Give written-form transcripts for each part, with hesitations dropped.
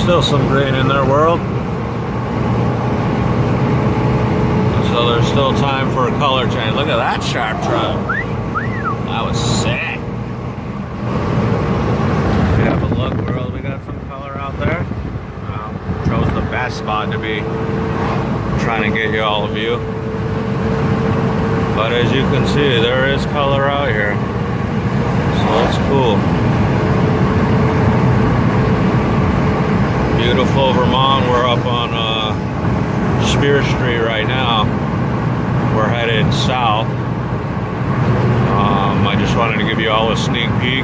Still some green in their world. So there's still time for a color change. Look at that sharp truck. That was sick. If you have a look, where else we got some color out there? Chose the best spot to be trying to get you all a view. But as you can see, there is color out here. So that's cool. Beautiful Vermont. We're up on Spear Street right now. We're headed south. I just wanted to give you all a sneak peek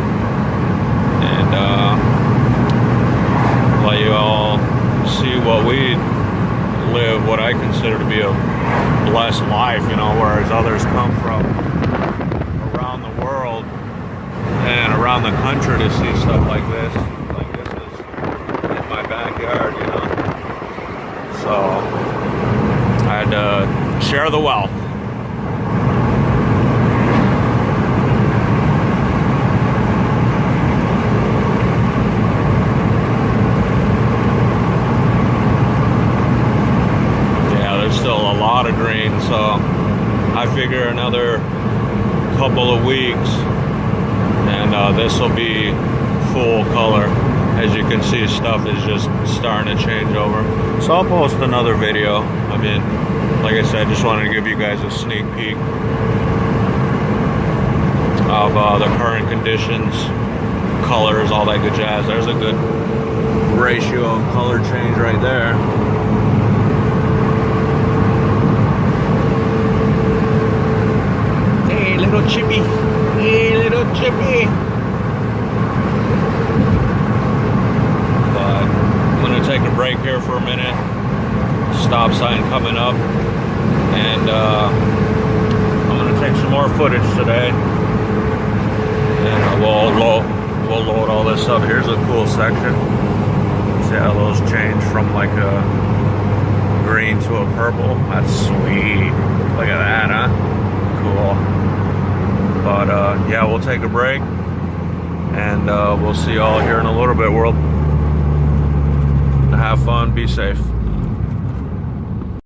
and let you all see what we live, what I consider to be a blessed life, you know, whereas others come from around the world and around the country to see stuff like this. Like this is in my backyard, you know. So I had to share the wealth. Still a lot of green, so I figure another couple of weeks and this will be full color. As you can see, stuff is just starting to change over, so I'll post another video. I mean, like I said, just wanted to give you guys a sneak peek of the current conditions, colors, all that good jazz. There's a good ratio of color change right there. Little chippy, hey little chippy. But I'm gonna take a break here for a minute. Stop sign coming up, and I'm gonna take some more footage today, and we'll load all this up. Here's a cool section. See how those change from like a green to a purple. That's sweet. Look at that, huh? Cool. But yeah, we'll take a break, and we'll see you all here in a little bit, world. Have fun, be safe.